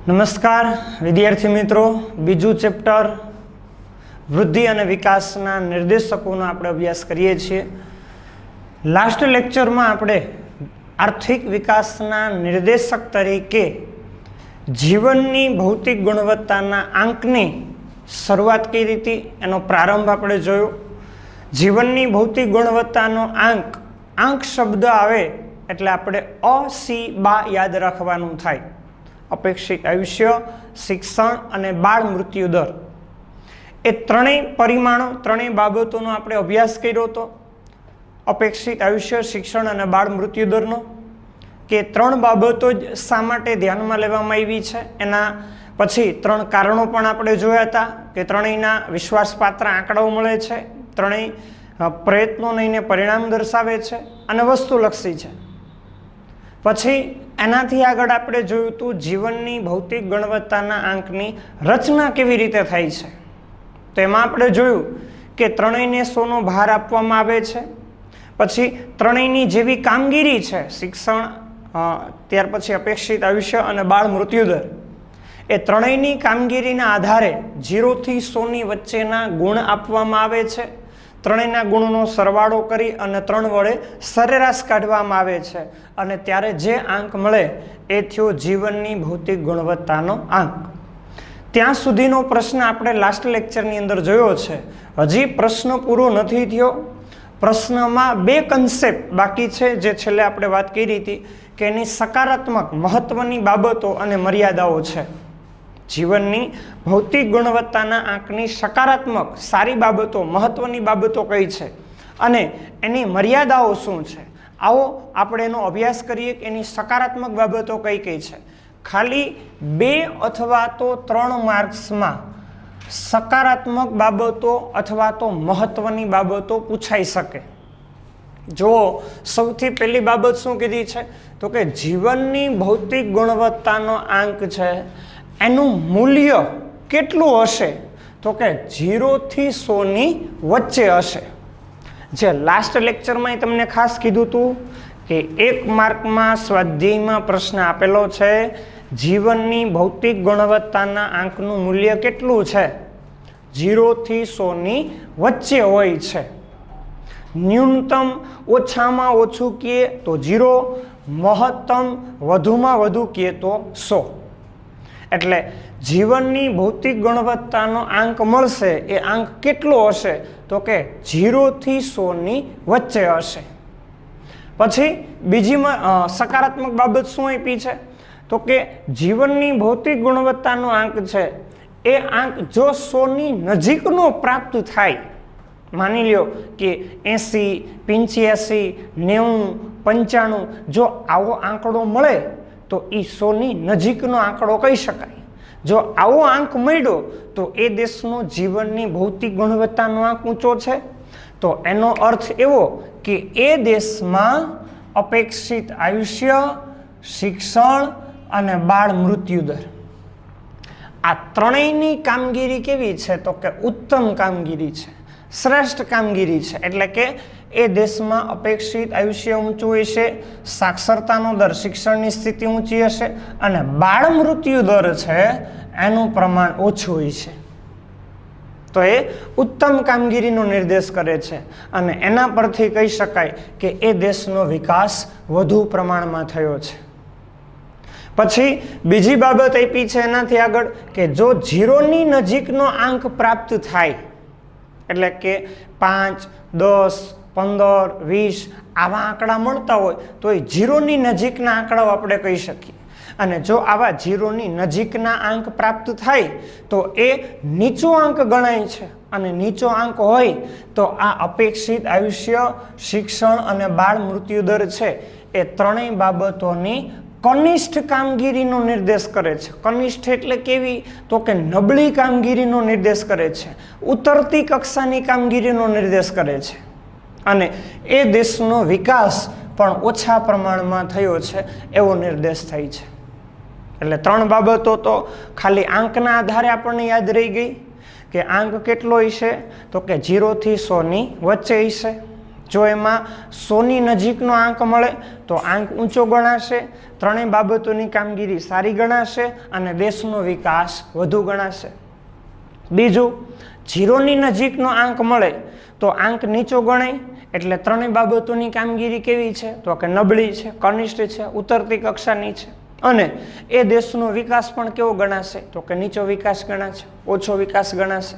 નમસ્કાર વિદ્યાર્થી મિત્રો, બીજું ચેપ્ટર વૃદ્ધિ અને વિકાસના નિર્દેશકોનો આપણે અભ્યાસ કરીએ છીએ. લાસ્ટ લેક્ચરમાં આપણે આર્થિક વિકાસના નિર્દેશક તરીકે જીવનની ભૌતિક ગુણવત્તાના આંકની શરૂઆત કરી હતી, એનો પ્રારંભ આપણે જોયો. જીવનની ભૌતિક ગુણવત્તાનો આંક શબ્દ આવે એટલે આપણે અ-સી-બા યાદ રાખવાનું થાય. અપેક્ષિત આયુષ્ય, શિક્ષણ અને બાળ મૃત્યુ દર, એ ત્રણેય પરિમાણો, ત્રણેય બાબતોનો આપણે અભ્યાસ કર્યો હતો. અપેક્ષિત આયુષ્ય, શિક્ષણ અને બાળ મૃત્યુ દરનો, કે ત્રણ બાબતો જ શા માટે ધ્યાનમાં લેવામાં આવી છે. એના પછી ત્રણ કારણો પણ આપણે જોયા હતા કે ત્રણેયના વિશ્વાસપાત્ર આંકડાઓ મળે છે, ત્રણેય પ્રયત્નો લઈને પરિણામ દર્શાવે છે અને વસ્તુલક્ષી છે. પછી એનાથી આગળ આપણે જોયું હતું જીવનની ભૌતિક ગુણવત્તાના આંકની રચના કેવી રીતે થાય છે. તો એમાં આપણે જોયું કે ત્રણેયને 100નો ભાર આપવામાં આવે છે. પછી ત્રણેયની જેવી કામગીરી છે, શિક્ષણ, ત્યાર પછી અપેક્ષિત આયુષ્ય અને બાળ મૃત્યુ દર, એ ત્રણેયની કામગીરીના આધારે 0 થી 100ની વચ્ચેના ગુણ આપવામાં આવે છે. ત્રણેયના ગુણનો સરવાળો કરી અને 3 વડે સરેરાશ કાઢવામાં આવે છે અને ત્યારે જે આંક મળે એ થયો જીવનની ભૌતિક ગુણવત્તાનો આંક. ત્યાં સુધીનો પ્રશ્ન આપણે લાસ્ટ લેક્ચરની અંદર જોયો છે. હજી પ્રશ્ન પૂરો નથી થયો. પ્રશ્નમાં 2 કન્સેપ્ટ બાકી છે, જે છેલ્લે આપણે વાત કરી હતી કે એની સકારાત્મક મહત્વની બાબતો અને મર્યાદાઓ છે. જીવનની ભૌતિક ગુણવત્તાના આંકની સકારાત્મક સારી બાબતો, મહત્વની બાબતો કઈ છે અને એની મર્યાદાઓ શું છે. આવો આપણે એનો અભ્યાસ કરીએ કે એની સકારાત્મક બાબતો કઈ કઈ છે. ખાલી 2 અથવા તો 3 માર્ક્સમાં સકારાત્મક બાબતો અથવા તો મહત્વની બાબતો પૂછાઈ શકે. જો સૌથી પહેલી બાબત શું કીધી છે તો કે જીવનની ભૌતિક ગુણવત્તાનો આંક છે, એનું મૂલ્ય કેટલું હશે તો કે 0 થી 100ની વચ્ચે હશે. જે લાસ્ટ લેક્ચરમાં તમને ખાસ કીધું હતું કે 1 માર્કમાં સ્વાધ્યાયમાં પ્રશ્ન આપેલો છે, જીવનની ભૌતિક ગુણવત્તાના આંકનું મૂલ્ય કેટલું છે, 0 થી 100ની વચ્ચે હોય છે. ન્યૂનતમ ઓછામાં ઓછું કહીએ તો 0, મહત્તમ વધુમાં વધુ કહીએ તો 100. એટલે જીવનની ભૌતિક ગુણવત્તાનો આંક મળશે, એ આંક કેટલો હશે તો કે 0 થી 100ની વચ્ચે હશે. પછી બીજી સકારાત્મક બાબત શું આપી છે તો કે જીવનની ભૌતિક ગુણવત્તાનો આંક છે, એ આંક જો 100ની નજીકનો પ્રાપ્ત થાય, માની લ્યો કે 80, 85, 90, 95, જો આવો આંકડો મળે તો એ 100ની નજીકનો આંકડો કહી શકાય. જો આવો આંક મળ્યો તો એ દેશનો જીવનની ભૌતિક ગુણવત્તાનો આંક ઊંચો છે. તો એનો અર્થ એવો કે એ દેશમાં અપેક્ષિત આયુષ્ય, શિક્ષણ અને બાળ મૃત્યુ દર, આ ત્રણેયની કામગીરી કેવી છે તો કે ઉત્તમ કામગીરી છે, શ્રેષ્ઠ કામગીરી છે. એટલે કે એ દેશમાં અપેક્ષિત આયુષ્ય ઊંચું હશે, સાક્ષરતાનો દર, શિક્ષણની સ્થિતિ ઊંચી હશે અને બાળ મૃત્યુ દર છે એનું પ્રમાણ ઓછું હશે. તો એ ઉત્તમ કામગીરીનો નિર્દેશ કરે છે અને એના પરથી કહી શકાય કે એ દેશનો વિકાસ વધુ પ્રમાણમાં થયો છે. પછી બીજી બાબત આપી છે એનાથી આગળ કે જો 0ની નજીકનો આંક પ્રાપ્ત થાય, એટલે કે 5, 10, 15, 20 આવા આંકડા મળતા હોય તો એ 0ની નજીકના આંકડાઓ આપણે કહી શકીએ. અને જો આવા 0ની નજીકના આંક પ્રાપ્ત થાય તો એ નીચો આંક ગણાય છે. અને નીચો આંક હોય તો આ અપેક્ષિત આયુષ્ય, શિક્ષણ અને બાળ મૃત્યુ દર છે એ ત્રણેય બાબતોની કનિષ્ઠ કામગીરીનો નિર્દેશ કરે છે. કનિષ્ઠ એટલે કેવી તો કે નબળી કામગીરીનો નિર્દેશ કરે છે, ઉતરતી કક્ષાની કામગીરીનો નિર્દેશ કરે છે. અને એ દેશનો વિકાસ પણ ઓછા પ્રમાણમાં થયો છે એવો નિર્દેશ થાય છે. એટલે 3 બાબતો તો ખાલી આંકના આધારે આપણને યાદ રહી ગઈ કે આંક કેટલો હશે તો કે 0 થી 100ની વચ્ચે હશે. જો એમાં 100ની નજીકનો આંક મળે તો આંક ઊંચો ગણાશે, ત્રણેય બાબતોની કામગીરી સારી ગણાશે અને દેશનો વિકાસ વધુ ગણાશે. બીજું, 0ની નજીકનો આંક મળે તો આંક નીચો ગણાય, એટલે ત્રણેય બાબતોની કામગીરી કેવી છે તો કે નબળી છે, કનિષ્ઠ છે, ઉતરતી કક્ષાની છે. અને એ દેશનો વિકાસ પણ કેવો ગણાશે તો કે નીચો વિકાસ ગણાશે, ઓછો વિકાસ ગણાશે.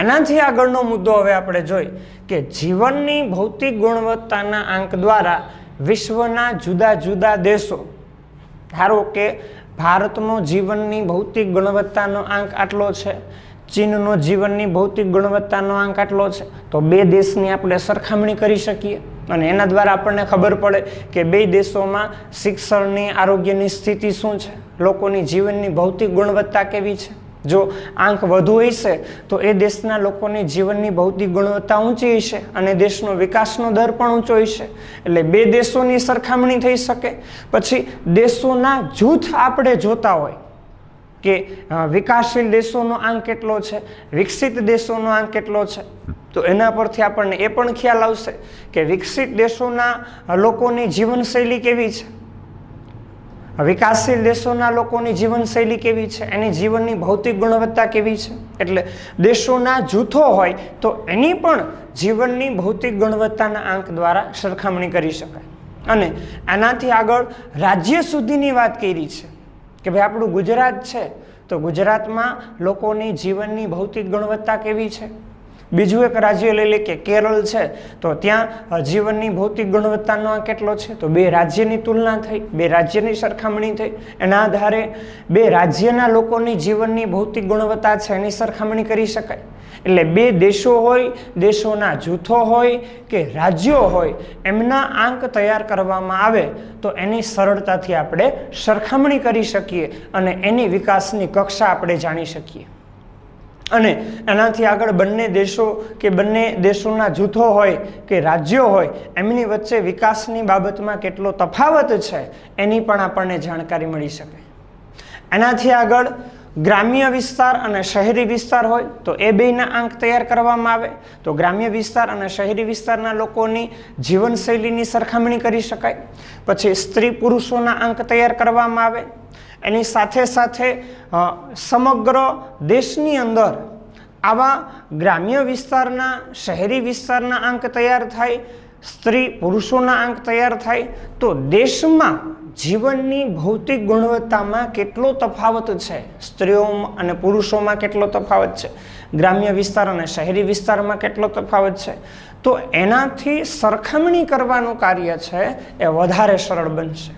એનાથી આગળનો મુદ્દો હવે આપણે જોઈ કે જીવનની ભૌતિક ગુણવત્તાના આંક દ્વારા વિશ્વના જુદા જુદા દેશો, ધારો કે ભારતનો જીવનની ભૌતિક ગુણવત્તાનો આંક આટલો છે, ચીનનો જીવનની ભૌતિક ગુણવત્તાનો આંક આટલો છે, તો બે દેશની આપણે સરખામણી કરી શકીએ અને એના દ્વારા આપણને ખબર પડે કે બે દેશોમાં શિક્ષણની, આરોગ્યની સ્થિતિ શું છે, લોકોની જીવનની ભૌતિક ગુણવત્તા કેવી છે. જો આંક વધુ હશે તો એ દેશના લોકોની જીવનની ભૌતિક ગુણવત્તા ઊંચી હશે અને દેશનો વિકાસનો દર પણ ઊંચો હશે. એટલે બે દેશોની સરખામણી થઈ શકે. પછી દેશોના જૂથ આપણે જોતા હોય કે વિકાસશીલ દેશોનો આંક કેટલો છે, વિકસિત દેશોનો આંક કેટલો છે, તો એના પરથી આપણને એ પણ ખ્યાલ આવશે કે વિકસિત દેશોના લોકોની જીવનશૈલી કેવી છે, વિકાસશીલ દેશોના લોકોની જીવનશૈલી કેવી છે, એની જીવનની ભૌતિક ગુણવત્તા કેવી છે. એટલે દેશોના જૂથો હોય તો એની પણ જીવનની ભૌતિક ગુણવત્તાના આંક દ્વારા સરખામણી કરી શકાય. અને આનાથી આગળ રાજ્ય સુધીની વાત કરી છે કે ભાઈ આપણું ગુજરાત છે તો ગુજરાતમાં લોકોની જીવનની ભૌતિક ગુણવત્તા કેવી છે. બીજું એક રાજ્ય લઈ લે કે કેરળ છે તો ત્યાં જીવનની ભૌતિક ગુણવત્તાનો આંક કેટલો છે, તો બે રાજ્યની તુલના થઈ, બે રાજ્યની સરખામણી થઈ, એના આધારે બે રાજ્યના લોકોની જીવનની ભૌતિક ગુણવત્તા છે એની સરખામણી કરી શકાય. એટલે બે દેશો હોય, દેશોના જૂથો હોય કે રાજ્યો હોય, એમના આંક તૈયાર કરવામાં આવે તો એની સરળતાથી આપણે સરખામણી કરી શકીએ અને એની વિકાસની કક્ષા આપણે જાણી શકીએ. અને એનાથી આગળ બંને દેશો કે બંને દેશોના જૂથો હોય કે રાજ્યો હોય એમની વચ્ચે વિકાસની બાબતમાં કેટલો તફાવત છે એની પણ આપણને જાણકારી મળી શકે. એનાથી આગળ ગ્રામ્ય વિસ્તાર અને શહેરી વિસ્તાર હોય તો એ બેના આંક તૈયાર કરવામાં આવે તો ગ્રામ્ય વિસ્તાર અને શહેરી વિસ્તારના લોકોની જીવનશૈલીની સરખામણી કરી શકાય. પછી સ્ત્રી પુરુષોના આંક તૈયાર કરવામાં આવે. એની સાથે સાથે સમગ્ર દેશની અંદર આવા ગ્રામ્ય વિસ્તારના, શહેરી વિસ્તારના આંક તૈયાર થાય, સ્ત્રી પુરુષોના આંક તૈયાર થાય તો દેશમાં જીવનની ભૌતિક ગુણવત્તામાં કેટલો તફાવત છે, સ્ત્રીઓ અને પુરુષોમાં કેટલો તફાવત છે, ગ્રામ્ય વિસ્તાર અને શહેરી વિસ્તારમાં કેટલો તફાવત છે, તો એનાથી સરખામણી કરવાનું કાર્ય છે એ વધારે સરળ બનશે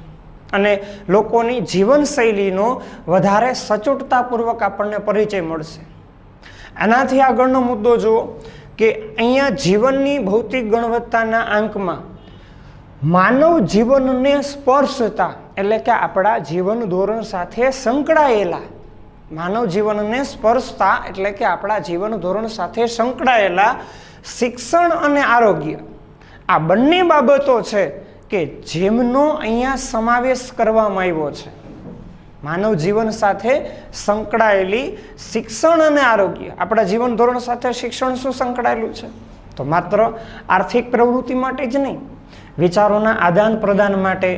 અને લોકોની જીવનશૈલીનો વધારે સચોટતાપૂર્વક આપણને પરિચય મળશે. એનાથી આગળનો મુદ્દો જુઓ કે અહીંયા જીવનની ભૌતિક ગુણવત્તાના આંકમાં માનવ જીવનને સ્પર્શતા એટલે કે આપણા જીવન ધોરણ સાથે સંકળાયેલા, માનવ જીવનને સ્પર્શતા એટલે કે આપણા જીવન ધોરણ સાથે સંકળાયેલા શિક્ષણ અને આરોગ્ય, આ બંને બાબતો છે કે જેમનો અહીંયા સમાવેશ કરવામાં આવ્યો છે. માનવ જીવન સાથે સંકળાયેલી શિક્ષણ અને આરોગ્ય, આપણા જીવન ધોરણ સાથે શિક્ષણ શું સંકળાયેલું છે તો માત્ર આર્થિક પ્રવૃત્તિ માટે જ નહીં, વિચારોના આદાન પ્રદાન માટે,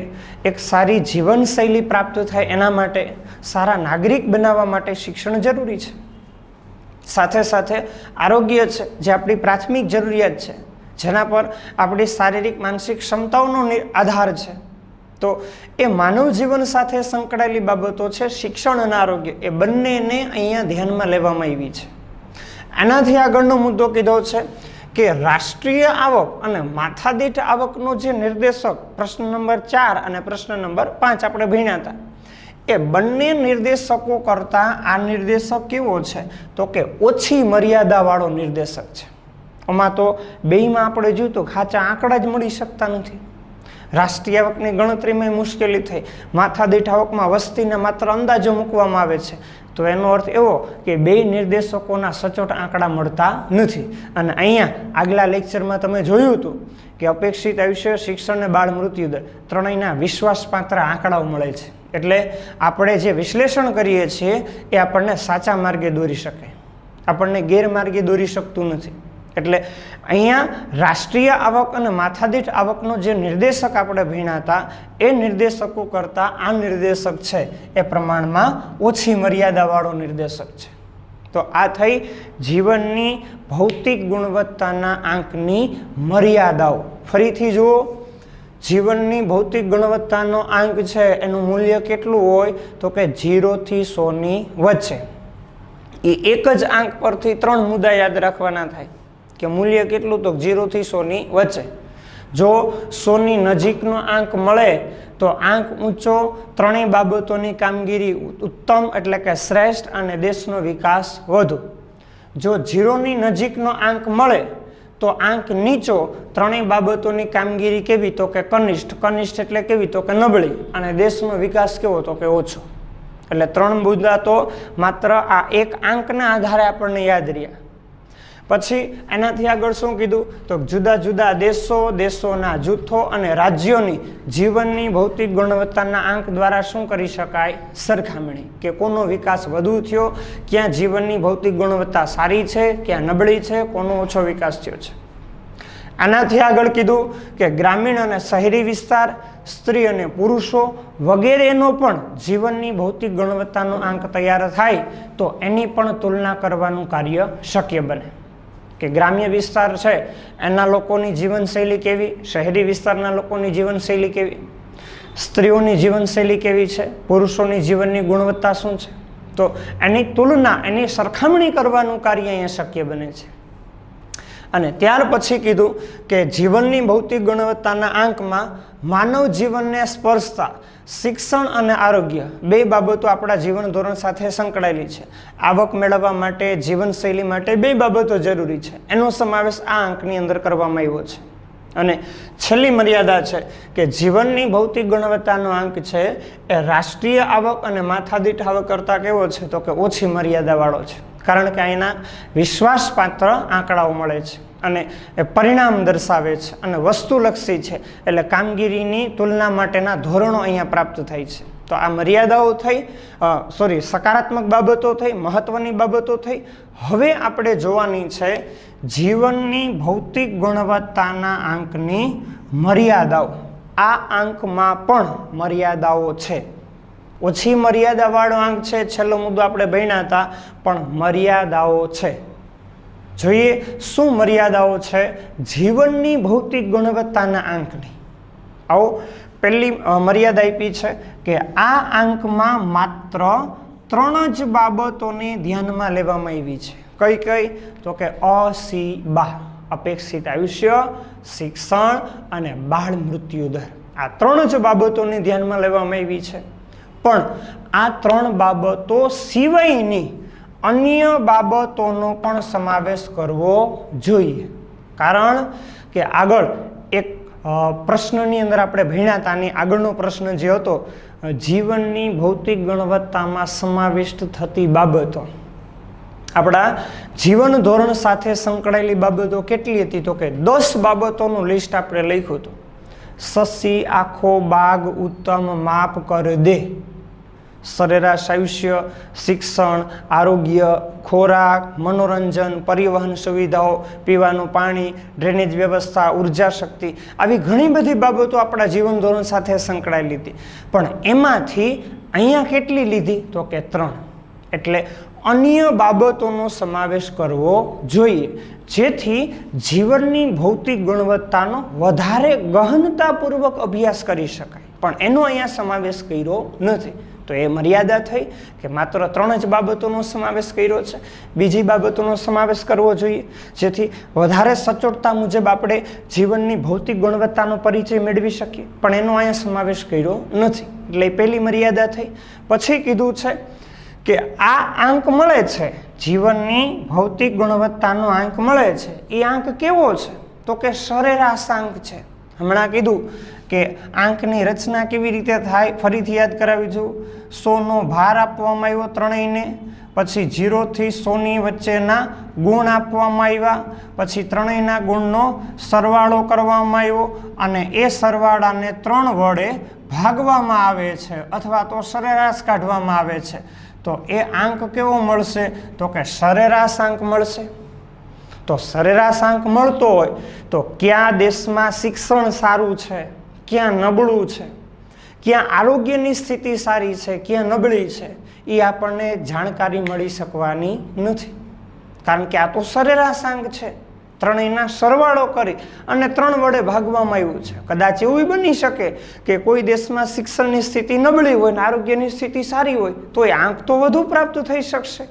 એક સારી જીવનશૈલી પ્રાપ્ત થાય એના માટે, સારા નાગરિક બનાવવા માટે શિક્ષણ જરૂરી છે. સાથે સાથે આરોગ્ય છે જે આપણી પ્રાથમિક જરૂરિયાત છે, જેના પર આપણી શારીરિક માનસિક ક્ષમતાઓનો આધાર છે. તો એ માનવ જીવન સાથે સંકળાયેલી બાબતો છે શિક્ષણ અને આરોગ્ય, એ બંનેને અહીંયા ધ્યાનમાં લેવામાં આવી છે. એનાથી આગળનો મુદ્દો કીધો છે કે રાષ્ટ્રીય આવક અને માથાદીઠ આવકનો જે નિર્દેશક પ્રશ્ન નંબર 4 અને પ્રશ્ન નંબર 5 આપણે ભણ્યા હતા, એ બંને નિર્દેશકો કરતાં આ નિર્દેશક કેવો છે તો કે ઓછી મર્યાદાવાળો નિર્દેશક છે. આમાં તો બેયમાં આપણે જોયું તો ખાચા આંકડા જ મળી શકતા નથી. રાષ્ટ્રીય આવકની ગણતરીમાં મુશ્કેલી થઈ, માથાદીઠ આવકમાં વસ્તીના માત્ર અંદાજો મૂકવામાં આવે છે, તો એનો અર્થ એવો કે બે નિર્દેશકોના સચોટ આંકડા મળતા નથી. અને અહીંયા આગલા લેક્ચરમાં તમે જોયું હતું કે અપેક્ષિત આયુષ્ય, શિક્ષણ અને બાળ મૃત્યુદર ત્રણેયના વિશ્વાસપાત્ર આંકડાઓ મળે છે. એટલે આપણે જે વિશ્લેષણ કરીએ છીએ એ આપણને સાચા માર્ગે દોરી શકે, આપણને ગેરમાર્ગે દોરી શકતું નથી. એટલે અહીંયા રાષ્ટ્રીય આવક અને માથાદીઠ આવકનો જે નિર્દેશક આપણે ભણ્યા હતા એ નિર્દેશકો કરતાં આ નિર્દેશક છે એ પ્રમાણમાં ઓછી મર્યાદાવાળો નિર્દેશક છે. તો આ થઈ જીવનની ભૌતિક ગુણવત્તાના આંકની મર્યાદાઓ. ફરીથી જુઓ, જીવનની ભૌતિક ગુણવત્તાનો આંક છે એનું મૂલ્ય કેટલું હોય તો કે 0 થી 100 ની વચ્ચે. એ એક જ આંક પરથી 3 મુદ્દા યાદ રાખવાના થાય કે મૂલ્ય કેટલું તો 0 થી 100 ની વચ્ચે. જો 100 ની નજીકનો આંક મળે તો આંક ઊંચો, ત્રણેય બાબતોની કામગીરી ઉત્તમ એટલે કે શ્રેષ્ઠ અને દેશનો વિકાસ વધુ. જો 0 ની નજીકનો આંક મળે તો આંક નીચો, ત્રણેય બાબતોની કામગીરી કેવી તો કે કનિષ્ઠ, કનિષ્ઠ એટલે કેવી તો કે નબળી, અને દેશનો વિકાસ કેવો તો કે ઓછો. એટલે 3 મુદ્દા તો માત્ર આ એક આંકના આધારે આપણને યાદ રહ્યા. પછી એનાથી આગળ શું કીધું તો જુદા જુદા દેશો, દેશોના જૂથો અને રાજ્યોની જીવનની ભૌતિક ગુણવત્તાના આંક દ્વારા શું કરી શકાય સરખામણી, કે કોનો વિકાસ વધુ થયો, ક્યાં જીવનની ભૌતિક ગુણવત્તા સારી છે, ક્યાં નબળી છે, કોનો ઓછો વિકાસ થયો છે. આનાથી આગળ કીધું કે ગ્રામીણ અને શહેરી વિસ્તાર, સ્ત્રી અને પુરુષો વગેરેનો પણ જીવનની ભૌતિક ગુણવત્તાનો આંક તૈયાર થાય તો એની પણ તુલના કરવાનું કાર્ય શક્ય બને. કે ગ્રામ્ય વિસ્તાર છે એના લોકોની જીવનશૈલી કેવી, શહેરી વિસ્તારના લોકોની જીવનશૈલી કેવી, સ્ત્રીઓની જીવનશૈલી કેવી છે, પુરુષોની જીવનની ગુણવત્તા શું છે, તો એની તુલના, એની સરખામણી કરવાનું કાર્ય અહીંયા શક્ય બને છે. અને ત્યાર પછી કીધું કે જીવનની ભૌતિક ગુણવત્તાના આંકમાં માનવ જીવનને સ્પર્શતા શિક્ષણ અને આરોગ્ય 2 બાબતો આપણા જીવન ધોરણ સાથે સંકળાયેલી છે. આવક મેળવવા માટે, જીવનશૈલી માટે 2 બાબતો જરૂરી છે, એનો સમાવેશ આ આંકની અંદર કરવામાં આવ્યો છે. અને છેલ્લી મર્યાદા છે કે જીવનની ભૌતિક ગુણવત્તાનો આંક છે એ રાષ્ટ્રીય આવક અને માથાદીઠ આવક કરતાં કેવો છે તો કે ઓછી મર્યાદાવાળો છે. કારણ કે અહીંના વિશ્વાસપાત્ર આંકડાઓ મળે છે અને એ પરિણામ દર્શાવે છે અને વસ્તુલક્ષી છે, એટલે કામગીરીની તુલના માટેના ધોરણો અહીંયા પ્રાપ્ત થાય છે. તો આ મર્યાદાઓ થઈ, સકારાત્મક બાબતો થઈ, મહત્વની બાબતો થઈ. હવે આપણે જોવાની છે જીવનની ભૌતિક ગુણવત્તાના આંકની મર્યાદાઓ. આ આંકમાં પણ મર્યાદાઓ છે. ઓછી મર્યાદાવાળો આંક છે, છેલ્લો મુદ્દો આપણે ભણ્યા હતા, પણ મર્યાદાઓ છે. જોઈએ શું મર્યાદાઓ છે જીવનની ભૌતિક ગુણવત્તાના આંકની. આવો પહેલી મર્યાદા આપી છે કે આ આંકમાં માત્ર 3 જ બાબતોને ધ્યાનમાં લેવામાં આવી છે. કઈ કઈ તો કે અ-સી-બા, અપેક્ષિત આયુષ્ય, શિક્ષણ અને બાળ મૃત્યુ દર. આ 3 જ બાબતોને ધ્યાનમાં લેવામાં આવી છે. પણ આ 3 બાબતો સિવાયની અન્ય બાબતોનો પણ સમાવેશ કરવો જોઈએ. કારણ કે આગળ એક પ્રશ્નની અંદર આપણે ભણ્યા હતા, અને આગળનો પ્રશ્ન જે હતો જીવનની ભૌતિક ગુણવત્તામાં સમાવિષ્ટ થતી બાબતો, આપણા જીવન ધોરણ સાથે સંકળાયેલી બાબતો કેટલી હતી તો કે 10 બાબતોનું લિસ્ટ આપણે લખ્યું હતું. સસી આખો બાગ ઉત્તમ માપ કર દે, સરેરાશ આયુષ્ય, શિક્ષણ, આરોગ્ય, ખોરાક, મનોરંજન, પરિવહન સુવિધાઓ, પીવાનું પાણી, ડ્રેનેજ વ્યવસ્થા, ઉર્જા શક્તિ, આવી ઘણી બધી બાબતો આપણા જીવન ધોરણ સાથે સંકળાયેલી હતી. પણ એમાંથી અહીંયા કેટલી લીધી તો કે 3. એટલે અન્ય બાબતોનો સમાવેશ કરવો જોઈએ, જેથી જીવનની ભૌતિક ગુણવત્તાનો વધારે ગહનતાપૂર્વક અભ્યાસ કરી શકાય. પણ એનો અહીંયા સમાવેશ કર્યો નથી. તો એ મર્યાદા થઈ કે માત્ર 3 જ બાબતોનો સમાવેશ કર્યો છે. બીજી બાબતોનો સમાવેશ કરવો જોઈએ, જેથી વધારે સચોટતા મુજબ આપણે જીવનની ભૌતિક ગુણવત્તાનો પરિચય મેળવી શકીએ. પણ એનો અહીંયા સમાવેશ કર્યો નથી. એટલે પહેલી મર્યાદા થઈ. પછી કીધું છે કે આ આંક મળે છે, જીવનની ભૌતિક ગુણવત્તાનો આંક મળે છે, એ આંક કેવો છે તો કે સરેરાશ આંક છે. હમણાં કીધું કે આંકની રચના કેવી રીતે થાય, ફરીથી યાદ કરાવી છું. 100નો ભાર આપવામાં આવ્યો ત્રણેયને, પછી 0 થી 100 ની વચ્ચેના ગુણ આપવામાં આવ્યા, પછી ત્રણેયના ગુણનો સરવાળો કરવામાં આવ્યો અને એ સરવાળાને 3 વડે ભાગવામાં આવે છે અથવા તો સરેરાશ કાઢવામાં આવે છે. તો એ આંક કેવો મળશે તો કે સરેરાશ આંક મળશે. તો સરેરાશ આંક મળતો હોય તો કયા દેશમાં શિક્ષણ સારું છે, ક્યાં નબળું છે, ક્યાં આરોગ્યની સ્થિતિ સારી છે, ક્યાં નબળી છે, એ આપણને જાણકારી મળી શકવાની નથી, કારણ કે આ તો સરેરાશ આંક છે. ત્રણેયના સરવાળો કરી અને 3 વડે ભાગવામાં આવ્યું છે. કદાચ એવું બની શકે કે કોઈ દેશમાં શિક્ષણની સ્થિતિ નબળી હોય અને આરોગ્યની સ્થિતિ સારી હોય તો એ આંક તો વધુ પ્રાપ્ત થઈ શકશે.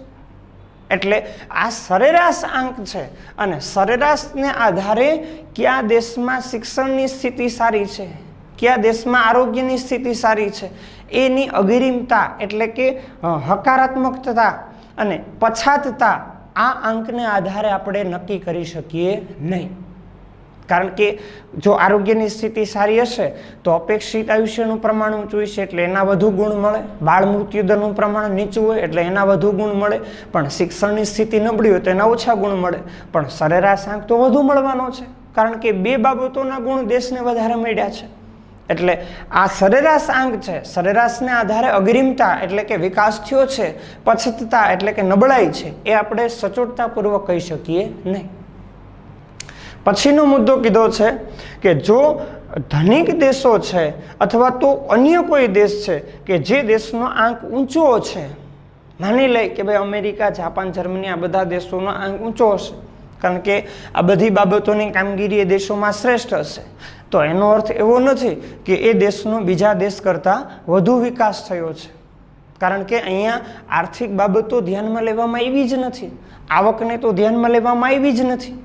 એટલે આ સરેરાશ આંક છે અને સરેરાશને આધારે કયા દેશમાં શિક્ષણની સ્થિતિ સારી છે, કયા દેશમાં આરોગ્યની સ્થિતિ સારી છે, એની અગ્રિમતા એટલે કે હકારાત્મકતા અને પછાતતા આ આંકને આધારે આપણે નક્કી કરી શકીએ નહીં. કારણ કે જો આરોગ્યની સ્થિતિ સારી હશે તો અપેક્ષિત આયુષ્યનું પ્રમાણ ઊંચું હશે એટલે એના વધુ ગુણ મળે, બાળ મૃત્યુદરનું પ્રમાણ નીચું હોય એટલે એના વધુ ગુણ મળે, પણ શિક્ષણની સ્થિતિ નબળી હોય તો એના ઓછા ગુણ મળે. પણ સરેરાશ આંક તો વધુ મળવાનો છે, કારણ કે 2 બાબતોના ગુણ દેશને વધારે મળ્યા છે. એટલે આ સરેરાશ આંક છે, સરેરાશને આધારે અગ્રિમતા એટલે કે વિકાસ થયો છે, પછતતા એટલે કે નબળાઈ છે, એ આપણે સચોટતાપૂર્વક કહી શકીએ નહીં. પછીનો મુદ્દો કીધો છે કે જો ધનિક દેશો છે અથવા તો અન્ય કોઈ દેશ છે કે જે દેશનો આંક ઊંચો છે, માની લઈ કે ભાઈ અમેરિકા, જાપાન, જર્મની આ બધા દેશોનો આંક ઊંચો હશે, કારણ કે આ બધી બાબતોની કામગીરી એ દેશોમાં શ્રેષ્ઠ હશે, તો એનો અર્થ એવો નથી કે એ દેશનો બીજા દેશ કરતાં વધુ વિકાસ થયો છે, કારણ કે અહીંયા આર્થિક બાબતો ધ્યાનમાં લેવામાં આવી જ નથી, આવકને તો ધ્યાનમાં લેવામાં આવી જ નથી.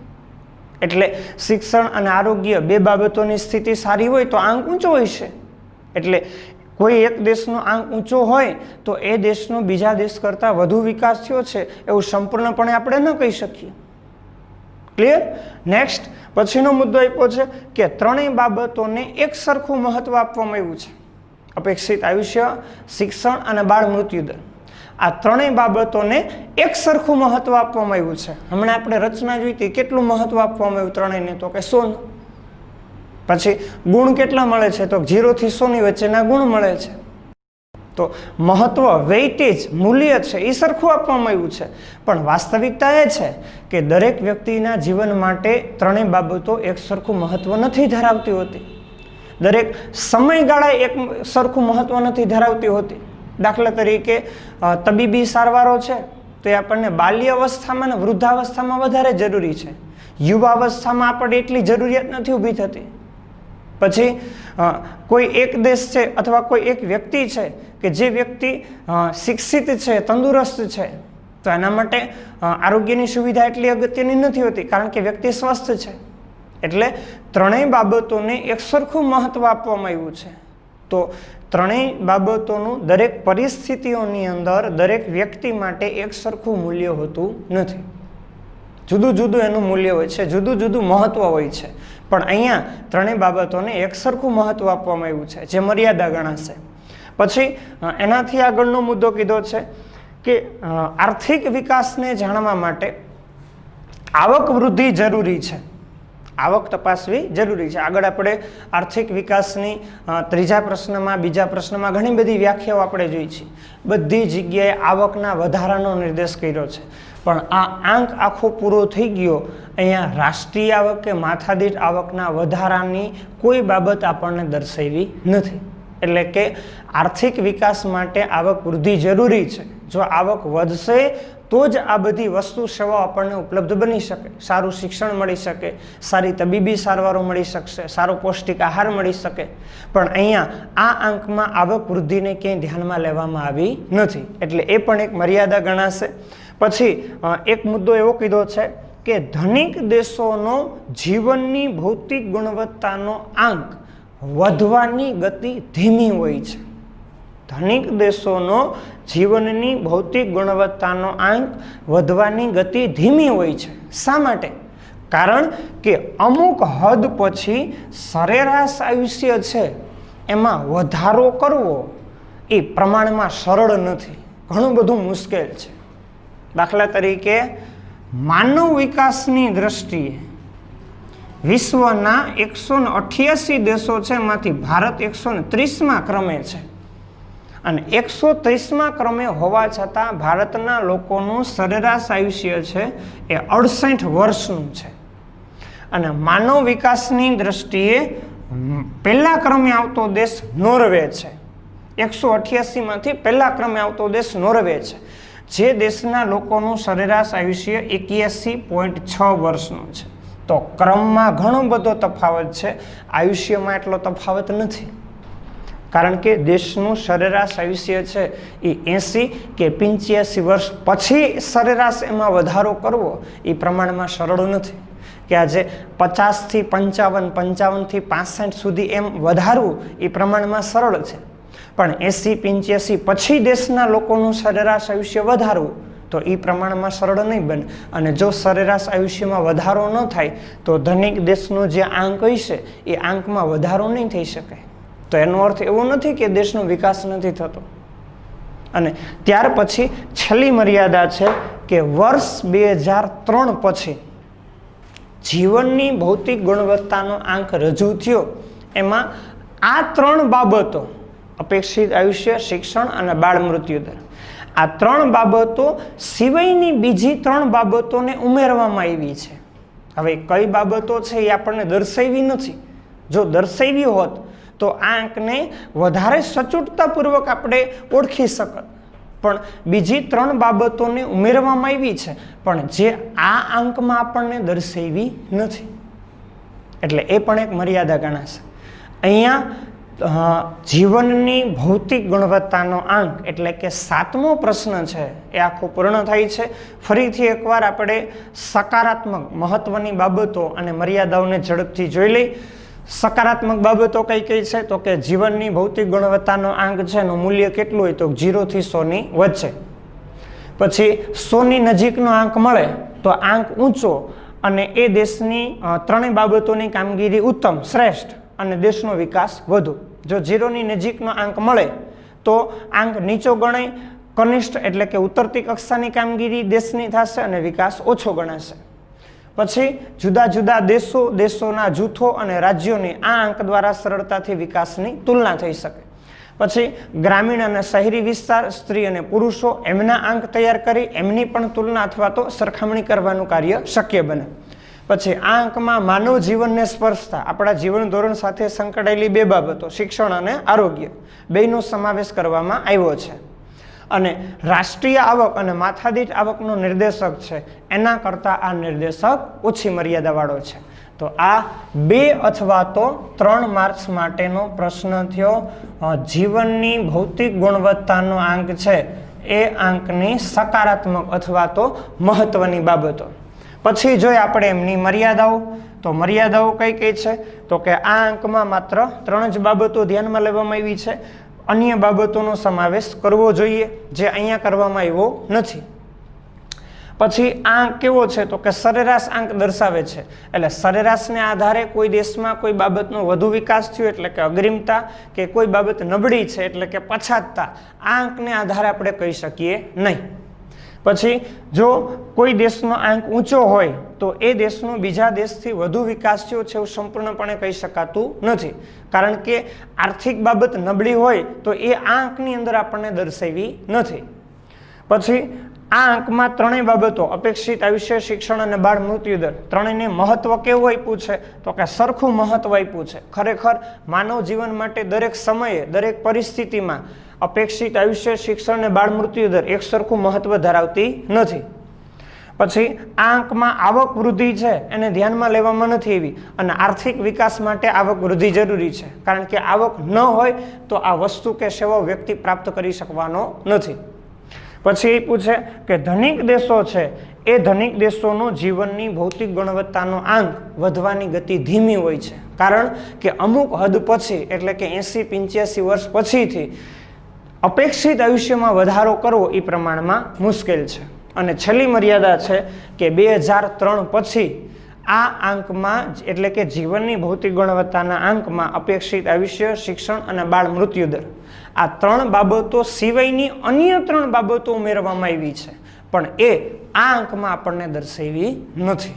એટલે શિક્ષણ અને આરોગ્ય 2 બાબતોની સ્થિતિ સારી હોય તો આંક ઊંચો હોય છે. એટલે કોઈ એક દેશનો આંક ઊંચો હોય તો એ દેશનો બીજા દેશ કરતાં વધુ વિકાસ થયો છે એવું સંપૂર્ણપણે આપણે ન કહી શકીએ. ક્લિયર? નેક્સ્ટ પછીનો મુદ્દો આપ્યો છે કે ત્રણેય બાબતોને એક સરખું મહત્વ આપવામાં આવ્યું છે. અપેક્ષિત આયુષ્ય, શિક્ષણ અને બાળ મૃત્યુદર, આ ત્રણેય બાબતોને એક સરખું મહત્વ આપવામાં આવ્યું છે. હમણાં આપણે રચના જોઈ હતી, કેટલું મહત્વ આપવામાં આવ્યું ત્રણેયને, તો કે 100. પછી ગુણ કેટલા મળે છે, તો 0 થી 100 ની વચ્ચેના ગુણ મળે છે. તો મહત્વ, વેઇટેજ, મૂલ્ય છે એ સરખું આપવામાં આવ્યું છે, પણ વાસ્તવિકતા એ છે કે દરેક વ્યક્તિના જીવન માટે ત્રણેય બાબતો એક સરખું મહત્વ નથી ધરાવતી હોતી, દરેક સમયગાળાએ એક સરખું મહત્વ નથી ધરાવતી હોતી. દાખલા તરીકે તબીબી સારવારો છે તો એ આપણને બાલ્ય અવસ્થામાં અને વૃદ્ધાવસ્થામાં વધારે જરૂરી છે, યુવા અવસ્થામાં આપણને એટલી જરૂરિયાત નથી ઊભી થતી. પછી કોઈ એક દેશ છે અથવા કોઈ એક વ્યક્તિ છે કે જે વ્યક્તિ શિક્ષિત છે, તંદુરસ્ત છે, તો એના માટે આરોગ્યની સુવિધા એટલી અગત્યની નથી હોતી, કારણ કે વ્યક્તિ સ્વસ્થ છે. એટલે ત્રણેય બાબતોને એક સરખું મહત્વ આપવામાં આવ્યું છે. તો ત્રણેય બાબતોનું દરેક પરિસ્થિતિઓની અંદર દરેક વ્યક્તિ માટે એક સરખું મૂલ્ય હોતું નથી, જુદું જુદું એનું મૂલ્ય હોય છે, જુદું જુદું મહત્વ હોય છે. પણ અહીંયા ત્રણેય બાબતોને એક સરખું મહત્વ આપવામાં આવ્યું છે, જે મર્યાદા ગણાશે. પછી એનાથી આગળનો મુદ્દો કીધો છે કે આર્થિક વિકાસને જાણવા માટે આવક વૃદ્ધિ જરૂરી છે, આવક તપાસવી જરૂરી છે. આગળ આપણે આર્થિક વિકાસની ત્રીજા પ્રશ્નમાં, બીજા પ્રશ્નમાં ઘણી બધી વ્યાખ્યાઓ આપણે જોઈ છે. બધી જગ્યાએ આવકના વધારાનો નિર્દેશ કર્યો છે, પણ આ આંક આખો પૂરો થઈ ગયો, અહીંયા રાષ્ટ્રીય આવક કે માથાદીઠ આવકના વધારાની કોઈ બાબત આપણને દર્શાવી નથી. એટલે કે આર્થિક વિકાસ માટે આવક વૃદ્ધિ જરૂરી છે. જો આવક વધશે તો જ આ બધી વસ્તુ સેવાઓ આપણને ઉપલબ્ધ બની શકે, સારું શિક્ષણ મળી શકે, સારી તબીબી સારવારો મળી શકશે, સારો પૌષ્ટિક આહાર મળી શકે. પણ અહીંયા આ આંકમાં આવક વૃદ્ધિને ક્યાંય ધ્યાનમાં લેવામાં આવી નથી, એટલે એ પણ એક મર્યાદા ગણાશે. પછી એક મુદ્દો એવો કીધો છે કે ધનિક દેશોનો જીવનની ભૌતિક ગુણવત્તાનો આંક વધવાની ગતિ ધીમી હોય છે. ધનિક દેશોનો જીવનની ભૌતિક ગુણવત્તાનો આંક વધવાની ગતિ ધીમી હોય છે. શા માટે? કારણ કે અમુક હદ પછી સરેરાશ આયુષ્ય છે એમાં વધારો કરવો એ પ્રમાણમાં સરળ નથી, ઘણું બધું મુશ્કેલ છે. દાખલા તરીકે માનવ વિકાસની દ્રષ્ટિએ વિશ્વના 188 દેશો છે, એમાંથી ભારત 130મા ક્રમે છે. અને 130મા ક્રમે હોવા છતાં ભારતના લોકોનું સરેરાશ આયુષ્ય છે એ 68 વર્ષનું છે. અને માનવ વિકાસની દ્રષ્ટિએ પહેલા ક્રમે આવતો દેશ નોર્વે છે. 188માંથી પહેલા ક્રમે આવતો દેશ નોર્વે છે, જે દેશના લોકોનું સરેરાશ આયુષ્ય 81.6 વર્ષનું છે. તો ક્રમમાં ઘણો બધો તફાવત છે, આયુષ્યમાં એટલો તફાવત નથી. કારણ કે દેશનું સરેરાશ આયુષ્ય છે એ 80 કે 85 વર્ષ પછી સરેરાશ એમાં વધારો કરવો એ પ્રમાણમાં સરળ નથી. કે આજે 50થી 55, 55થી 65 સુધી એમ વધારવું એ પ્રમાણમાં સરળ છે. પણ 80-85 પછી દેશના લોકોનું સરેરાશ આયુષ્ય વધારવું તો એ પ્રમાણમાં સરળ નહીં બને. અને જો સરેરાશ આયુષ્યમાં વધારો ન થાય તો ધનિક દેશનો જે આંક હશે એ આંકમાં વધારો નહીં થઈ શકે. તો એનો અર્થ એવો નથી કે દેશનો વિકાસ નથી થતો. અને ત્યાર પછી છેલ્લી મર્યાદા છે કે વર્ષ 2003 પછી જીવનની ભૌતિક ગુણવત્તાનો આંક રજૂ થયો. એમાં આ 3 બાબતો, અપેક્ષિત આયુષ્ય, શિક્ષણ અને બાળ મૃત્યુ દર, આ 3 બાબતો સિવાયની બીજી 3 બાબતોને ઉમેરવામાં આવી છે. હવે કઈ બાબતો છે એ આપણને દર્શાવી નથી. જો દર્શાવી હોત તો આ આંકને વધારે સચોટતાપૂર્વક આપણે ઓળખી શકત. પણ બીજી 3 બાબતોને ઉમેરવામાં આવી છે, પણ જે આ આંકમાં આપણને દર્શાવી નથી. એટલે એ પણ એક મર્યાદા ગણાશે. અહીંયા જીવનની ભૌતિક ગુણવત્તાનો આંક એટલે કે 7મો પ્રશ્ન છે એ આખો પૂર્ણ થાય છે. ફરીથી એકવાર આપણે સકારાત્મક મહત્વની બાબતો અને મર્યાદાઓને ઝડપથી જોઈ લઈ. સકારાત્મક બાબતો કઈ કઈ છે તો કે જીવનની ભૌતિક ગુણવત્તાનો આંક છે એનું મૂલ્ય કેટલું હોય તો 0 થી 100 ની વચ્ચે. પછી 100 ની નજીકનો આંક મળે તો આંક ઊંચો અને એ દેશની 3 બાબતોની કામગીરી ઉત્તમ, શ્રેષ્ઠ અને દેશનો વિકાસ વધુ. જો 0 ની નજીકનો આંક મળે તો આંક નીચો ગણાય, કનિષ્ઠ એટલે કે ઉતરતી કક્ષાની કામગીરી દેશની થશે અને વિકાસ ઓછો ગણાશે. પછી જુદા જુદા દેશો, દેશોના જૂથો અને રાજ્યોની આ આંક દ્વારા સરળતાથી વિકાસની તુલના થઈ શકે. પછી ગ્રામીણ અને શહેરી વિસ્તાર, સ્ત્રી અને પુરુષો, એમના આંક તૈયાર કરી એમની પણ તુલના અથવા તો સરખામણી કરવાનું કાર્ય શક્ય બને. પછી આ આંકમાં માનવ જીવનને સ્પર્શતા આપણા જીવન ધોરણ સાથે સંકળાયેલી 2 બાબતો, શિક્ષણ અને આરોગ્ય, બેયનો સમાવેશ કરવામાં આવ્યો છે. અને રાષ્ટ્રીય આવક અને માથાદીઠ આવકનો નિર્દેશક છે એના કરતાં આ નિર્દેશક ઓછી મર્યાદાવાળો છે. તો આ 2 અથવા તો 3 માર્ક્સ માટેનો પ્રશ્ન થયો. જીવનની ભૌતિક ગુણવત્તાનો આંક છે એ આંકની સકારાત્મક અથવા તો મહત્વની બાબતો. પછી જોઈએ આપણે એમની મર્યાદાઓ. તો મર્યાદાઓ કઈ કઈ છે તો કે આ આંકમાં માત્ર 3 જ બાબતો ધ્યાનમાં લેવામાં આવી છે. અન્ય બાબતોનો સમાવેશ કરવો જોઈએ, જે અહીંયા કરવામાં આવ્યો નથી. પછી આ આંક કેવો છે તો કે સરેરાશ આંક દર્શાવે છે. એટલે સરેરાશને આધારે કોઈ દેશમાં કોઈ બાબતનો વધુ વિકાસ થયો એટલે કે અગ્રિમતા, કે કોઈ બાબત નબળી છે એટલે કે પછાતતા, આ આંકને આધારે આપણે કહી શકીએ નહીં. પછી જો કોઈ દેશનો આંક ઊંચો હોય તો એ દેશનો બીજા દેશથી વધુ વિકાસ થયો છે એવું સંપૂર્ણપણે કહી શકાતું નથી. કારણ કે આર્થિક બાબત નબળી હોય તો એ આ આંકની અંદર આપણને દર્શાવી નથી. પછી આ આંકમાં 3 બાબતો, અપેક્ષિત આયુષ્ય, શિક્ષણ અને બાળ મૃત્યુ દર, 3ને મહત્વ કેવું આપ્યું છે તો કે સરખું મહત્વ આપ્યું છે. ખરેખર માનવ જીવન માટે દરેક સમયે, દરેક પરિસ્થિતિમાં અપેક્ષિત આયુષ્ય, શિક્ષણ અને બાળ મૃત્યુ દર એક સરખું મહત્વ ધરાવતી નથી. પછી આ આંકમાં આવક વૃદ્ધિ છે એને ધ્યાનમાં લેવામાં નથી આવી. અને આર્થિક વિકાસ માટે આવક વૃદ્ધિ જરૂરી છે, કારણ કે આવક ન હોય તો આ વસ્તુ કે સેવાઓ વ્યક્તિ પ્રાપ્ત કરી શકવાનો નથી. પછી એ પૂછે કે ધનિક દેશો છે એ ધનિક દેશોનો જીવનની ભૌતિક ગુણવત્તાનો આંક વધવાની ગતિ ધીમી હોય છે. કારણ કે અમુક હદ પછી એટલે કે 80-85 વર્ષ પછીથી અપેક્ષિત આયુષ્યમાં વધારો કરવો એ પ્રમાણમાં મુશ્કેલ છે. અને છેલ્લી મર્યાદા છે કે 2003 પછી આ આંકમાં એટલે કે જીવનની ભૌતિક ગુણવત્તાના આંકમાં અપેક્ષિત આયુષ્ય, શિક્ષણ અને બાળ મૃત્યુ દર, આ 3 બાબતો સિવાયની અન્ય 3 બાબતો ઉમેરવામાં આવી છે, પણ એ આ આંકમાં આપણને દર્શાવી નથી.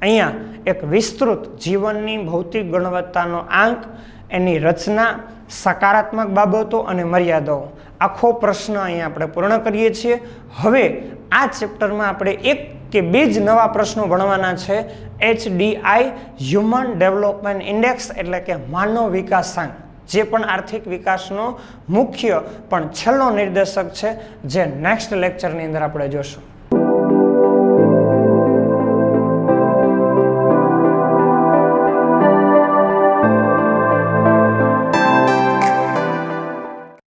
અહીંયા એક વિસ્તૃત જીવનની ભૌતિક ગુણવત્તાનો આંક એની રચના, સકારાત્મક બાબતો અને મર્યાદાઓ, આખો પ્રશ્ન અહીંયા આપણે પૂર્ણ કરીએ છીએ. હવે આ ચેપ્ટરમાં આપણે એક કે બે જ નવા પ્રશ્નો ભણવાના છે. HDI હ્યુમન ડેવલપમેન્ટ ઇન્ડેક્સ એટલે કે માનવ વિકાસાંક, જે પણ આર્થિક વિકાસનો મુખ્ય પણ છેલ્લો નિર્દેશક છે, જે નેક્સ્ટ લેક્ચરની અંદર આપણે જોશું.